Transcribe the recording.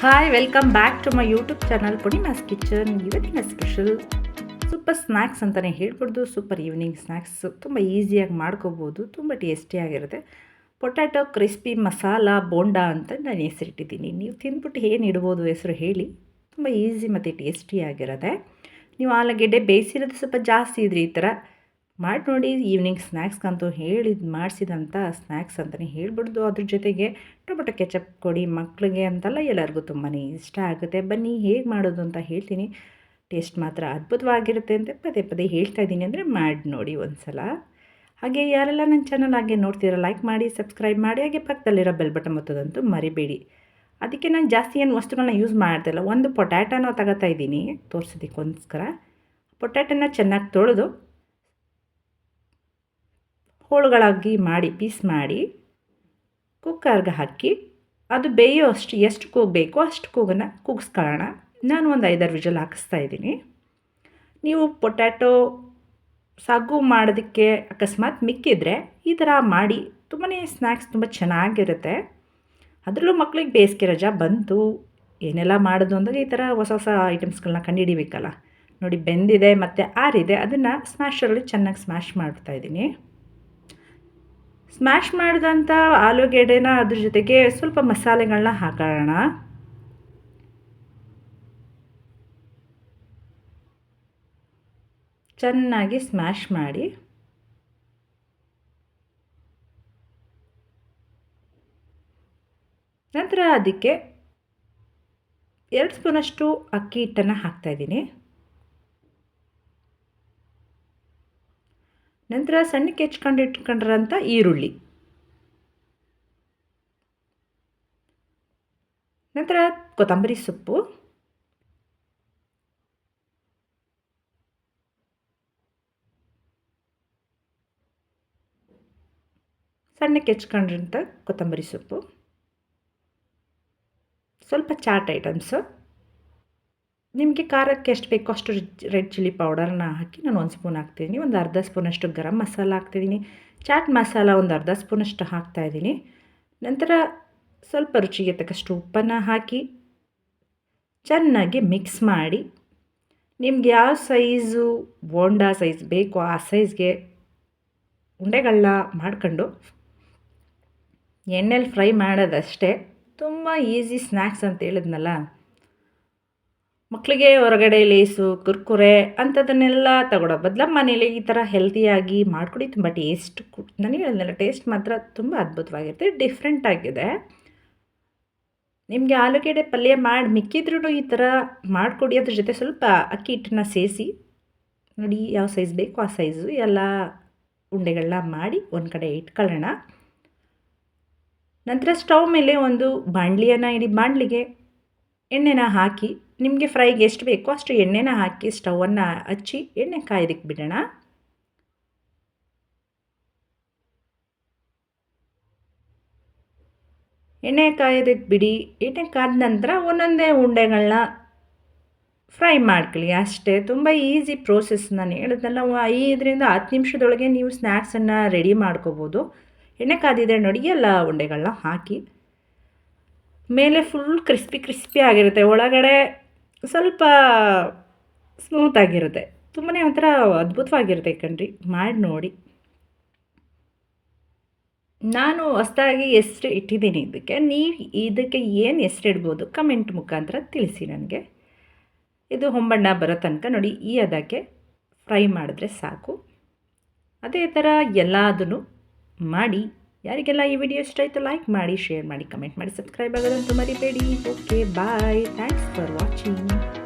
Hi welcome back to my YouTube channel Poornima's kitchen. ಇವತ್ತಿನ special super snacks ಅಂತಲೇ ಹೇಳ್ಬಿಡ್ದು. Super evening snacks ತುಂಬ ಈಸಿಯಾಗಿ ಮಾಡ್ಕೋಬೋದು, ತುಂಬ ಟೇಸ್ಟಿಯಾಗಿರುತ್ತೆ. ಪೊಟ್ಯಾಟೊ ಕ್ರಿಸ್ಪಿ ಮಸಾಲ ಬೋಂಡಾ ಅಂತ ನಾನು ಹೆಸರಿಟ್ಟಿದ್ದೀನಿ. ನೀವು ತಿಂದ್ಬಿಟ್ಟು ಏನು ಇಡ್ಬೋದು ಹೆಸರು ಹೇಳಿ. ತುಂಬ ಈಸಿ ಮತ್ತು ಟೇಸ್ಟಿಯಾಗಿರುತ್ತೆ. ನೀವು ಆಲೂಗೆಡ್ಡೆ ಬೇಯಿಸಿರೋದು ಸ್ವಲ್ಪ ಜಾಸ್ತಿ ಇದ್ರಿ ಈ ಥರ ಮಾಡಿ ನೋಡಿ. ಈವ್ನಿಂಗ್ ಸ್ನ್ಯಾಕ್ಸ್ಗಂತೂ ಮಾಡಿಸಿದಂಥ ಸ್ನ್ಯಾಕ್ಸ್ ಅಂತಲೇ ಹೇಳ್ಬಿಡ್ದು. ಅದ್ರ ಜೊತೆಗೆ ಟೊಮೆಟೊ ಕೆಚಪ್ ಕೊಡಿ ಮಕ್ಕಳಿಗೆ ಅಂತಲ್ಲ, ಎಲ್ಲರಿಗೂ ತುಂಬಾ ಇಷ್ಟ ಆಗುತ್ತೆ. ಬನ್ನಿ ಹೇಗೆ ಮಾಡೋದು ಅಂತ ಹೇಳ್ತೀನಿ. ಟೇಸ್ಟ್ ಮಾತ್ರ ಅದ್ಭುತವಾಗಿರುತ್ತೆ ಅಂತ ಪದೇ ಪದೇ ಹೇಳ್ತಾ ಇದ್ದೀನಿ, ಅಂದರೆ ಮಾಡಿ ನೋಡಿ ಒಂದು ಸಲ. ಹಾಗೆ ಯಾರೆಲ್ಲ ನನ್ನ ಚಾನಲ್ ಹಾಗೆ ನೋಡ್ತೀರ ಲೈಕ್ ಮಾಡಿ, ಸಬ್ಸ್ಕ್ರೈಬ್ ಮಾಡಿ, ಹಾಗೆ ಪಕ್ಕದಲ್ಲಿರೋ ಬೆಲ್ ಬಟನ್ ಒತ್ತೋದಂತೂ ಮರಿಬೇಡಿ. ಅದಕ್ಕೆ ನಾನು ಜಾಸ್ತಿ ಏನು ವಸ್ತುಗಳನ್ನ ಯೂಸ್ ಮಾಡ್ತಿಲ್ಲ. ಒಂದು ಪೊಟ್ಯಾಟೋನ ತಗೋತಾ ಇದ್ದೀನಿ ತೋರಿಸೋದಕ್ಕೋಸ್ಕರ. ಪೊಟ್ಯಾಟೋನ ಚೆನ್ನಾಗಿ ತೊಳೆದು ಹೋಳುಗಳಾಗಿ ಮಾಡಿ ಪೀಸ್ ಮಾಡಿ ಕುಕ್ಕರ್ಗೆ ಹಾಕಿ ಅದು ಬೇಯೋ ಎಷ್ಟು ಕೂಗಬೇಕು ಅಷ್ಟು ಕೂಗನ್ನು ಕೂಗಿಸ್ಕೊಳ್ಳೋಣ. ನಾನು ಒಂದು 5-6 ವಿಷಲ್ ಹಾಕಿಸ್ತಾ ಇದ್ದೀನಿ. ನೀವು ಪೊಟ್ಯಾಟೊ ಸಾಗು ಮಾಡೋದಕ್ಕೆ ಅಕಸ್ಮಾತ್ ಮಿಕ್ಕಿದ್ರೆ ಈ ಥರ ಮಾಡಿ. ತುಂಬಾ ಸ್ನ್ಯಾಕ್ಸ್ ತುಂಬ ಚೆನ್ನಾಗಿರುತ್ತೆ. ಅದರಲ್ಲೂ ಮಕ್ಳಿಗೆ ಬೇಸಿಗೆ ರಜಾ ಬಂತು, ಏನೆಲ್ಲ ಮಾಡೋದು ಅಂದಾಗ ಈ ಥರ ಹೊಸ ಹೊಸ ಐಟಮ್ಸ್ಗಳನ್ನ ಕಂಡುಹಿಡಿಬೇಕಲ್ಲ. ನೋಡಿ ಬೆಂದಿದೆ ಮತ್ತು ಆರಿದೆ, ಅದನ್ನು ಸ್ಮ್ಯಾಶರಲ್ಲಿ ಚೆನ್ನಾಗಿ ಸ್ಮ್ಯಾಶ್ ಮಾಡ್ತಾಯಿದ್ದೀನಿ. ಸ್ಮ್ಯಾಶ್ ಮಾಡಿದಂಥ ಆಲೂಗೆಡ್ಡೆನ ಅದ್ರ ಜೊತೆಗೆ ಸ್ವಲ್ಪ ಮಸಾಲೆಗಳನ್ನ ಹಾಕೋಣ. ಚೆನ್ನಾಗಿ ಸ್ಮ್ಯಾಶ್ ಮಾಡಿ ನಂತರ ಅದಕ್ಕೆ 2 ಸ್ಪೂನಷ್ಟು ಅಕ್ಕಿ ಹಿಟ್ಟನ್ನು ಹಾಕ್ತಾಯಿದ್ದೀನಿ. ನಂತರ ಸಣ್ಣಕ್ಕೆ ಇಟ್ಕೊಂಡಿರೋಂಥ ಈರುಳ್ಳಿ, ನಂತರ ಕೊತ್ತಂಬರಿ ಸೊಪ್ಪು, ಸಣ್ಣಕ್ಕೆ ಹೆಚ್ಕೊಂಡಿರೋಂಥ ಕೊತ್ತಂಬರಿ ಸೊಪ್ಪು, ಸ್ವಲ್ಪ ಚಾಟ್ ಐಟಮ್ಸು, ನಿಮಗೆ ಖಾರಕ್ಕೆ ಎಷ್ಟು ಬೇಕೋ ಅಷ್ಟು ರೆಡ್ ಚಿಲ್ಲಿ ಪೌಡರ್ನ ಹಾಕಿ ನಾನು 1 ಸ್ಪೂನ್ ಹಾಕ್ತಿದ್ದೀನಿ. ಒಂದು ಅರ್ಧ ಸ್ಪೂನಷ್ಟು ಗರಂ ಮಸಾಲ ಹಾಕ್ತಿದ್ದೀನಿ. ಚಾಟ್ ಮಸಾಲ ಒಂದು ಅರ್ಧ ಸ್ಪೂನಷ್ಟು ಹಾಕ್ತಾಯಿದ್ದೀನಿ. ನಂತರ ಸ್ವಲ್ಪ ರುಚಿಗೆ ತಕ್ಕಷ್ಟು ಉಪ್ಪನ್ನು ಹಾಕಿ ಚೆನ್ನಾಗಿ ಮಿಕ್ಸ್ ಮಾಡಿ, ನಿಮ್ಗೆ ಯಾವ ಸೈಜು ಬೋಂಡಾ ಸೈಜ್ ಬೇಕೋ ಆ ಸೈಜ್ಗೆ ಉಂಡೆಗಳನ್ನ ಮಾಡ್ಕೊಂಡು ಎಣ್ಣೆಲಿ ಫ್ರೈ ಮಾಡೋದಷ್ಟೇ. ತುಂಬ ಈಸಿ ಸ್ನ್ಯಾಕ್ಸ್ ಅಂತ ಹೇಳಿದ್ನಲ್ಲ. ಮಕ್ಕಳಿಗೆ ಹೊರಗಡೆ ಲೇಸು ಕುರ್ಕುರೆ ಅಂಥದ್ದನ್ನೆಲ್ಲ ತಗೊಳ್ಳೋ ಬದಲು ಮನೇಲಿ ಈ ಥರ ಹೆಲ್ತಿಯಾಗಿ ಮಾಡಿಕೊಡಿ. ತುಂಬ ಟೇಸ್ಟ್, ನನಗೆ ಹೇಳಿದ್ನಲ್ಲ ಟೇಸ್ಟ್ ಮಾತ್ರ ತುಂಬ ಅದ್ಭುತವಾಗಿರುತ್ತೆ, ಡಿಫ್ರೆಂಟ್ ಆಗಿದೆ. ನಿಮಗೆ ಆಲೂಗೆಡ್ಡೆ ಪಲ್ಯ ಮಾಡಿ ಮಿಕ್ಕಿದ್ರೂ ಈ ಥರ ಮಾಡಿಕೊಡಿ. ಅದ್ರ ಜೊತೆ ಸ್ವಲ್ಪ ಅಕ್ಕಿ ಹಿಟ್ಟನ್ನ ಸೇರಿಸಿ ನೋಡಿ, ಯಾವ ಸೈಜ್ ಬೇಕೋ ಆ ಸೈಜು ಎಲ್ಲ ಉಂಡೆಗಳನ್ನ ಮಾಡಿ ಒಂದು ಕಡೆ ಇಟ್ಕೊಳ್ಳೋಣ. ನಂತರ ಸ್ಟವ್ ಮೇಲೆ ಒಂದು ಬಾಣಲಿಯನ್ನು ಇಡಿ. ಬಾಣಲಿಗೆ ಎಣ್ಣೆನ ಹಾಕಿ, ನಿಮಗೆ ಫ್ರೈಗೆ ಎಷ್ಟು ಬೇಕೋ ಅಷ್ಟು ಎಣ್ಣೆನ ಹಾಕಿ ಸ್ಟವನ್ನು ಹಚ್ಚಿ ಎಣ್ಣೆ ಕಾಯೋದಕ್ಕೆ ಬಿಡೋಣ. ಎಣ್ಣೆ ಕಾಯೋದಕ್ಕೆ ಬಿಡಿ. ಎಣ್ಣೆ ಕಾದ ನಂತರ ಒಂದೊಂದೇ ಉಂಡೆಗಳನ್ನ ಫ್ರೈ ಮಾಡ್ಕೊಳ್ಳಿ ಅಷ್ಟೇ. ತುಂಬ ಈಸಿ ಪ್ರೋಸೆಸ್. ನಾನು ಹೇಳಿದ್ನಲ್ಲ, 5ರಿಂದ 10 ನಿಮಿಷದೊಳಗೆ ನೀವು ಸ್ನ್ಯಾಕ್ಸನ್ನು ರೆಡಿ ಮಾಡ್ಕೋಬೋದು. ಎಣ್ಣೆ ಕಾದಿದೆ ನೋಡಿ, ಎಲ್ಲ ಉಂಡೆಗಳನ್ನ ಹಾಕಿ ಮೇಲೆ ಫುಲ್ ಕ್ರಿಸ್ಪಿ ಆಗಿರುತ್ತೆ, ಒಳಗಡೆ ಸ್ವಲ್ಪ ಸ್ಮೂತಾಗಿರುತ್ತೆ. ತುಂಬಾ ಒಂಥರ ಅದ್ಭುತವಾಗಿರುತ್ತೆ ಕಣ್ರಿ, ಮಾಡಿ ನೋಡಿ. ನಾನು ಹೊಸದಾಗಿ ಹೆಸ್ರು ಇಟ್ಟಿದ್ದೀನಿ ಇದಕ್ಕೆ. ನೀವು ಇದಕ್ಕೆ ಏನು ಹೆಸ್ರು ಇಡ್ಬೋದು ಕಮೆಂಟ್ ಮುಖಾಂತರ ತಿಳಿಸಿ ನನಗೆ. ಇದು ಹೊಂಬಣ್ಣ ಬರೋ ತನಕ ನೋಡಿ ಈ ಅದಕ್ಕೆ ಫ್ರೈ ಮಾಡಿದ್ರೆ ಸಾಕು. ಅದೇ ಥರ ಎಲ್ಲದನ್ನು ಮಾಡಿ. ಯಾರಿಗೆಲ್ಲ ಈ ವಿಡಿಯೋ ಇಷ್ಟ ಆಯಿತು ಲೈಕ್ ಮಾಡಿ, ಶೇರ್ ಮಾಡಿ, ಕಮೆಂಟ್ ಮಾಡಿ, ಸಬ್ಸ್ಕ್ರೈಬ್ ಆಗೋದಂತೂ ಮರಿಬೇಡಿ. Okay bye, thanks for watching.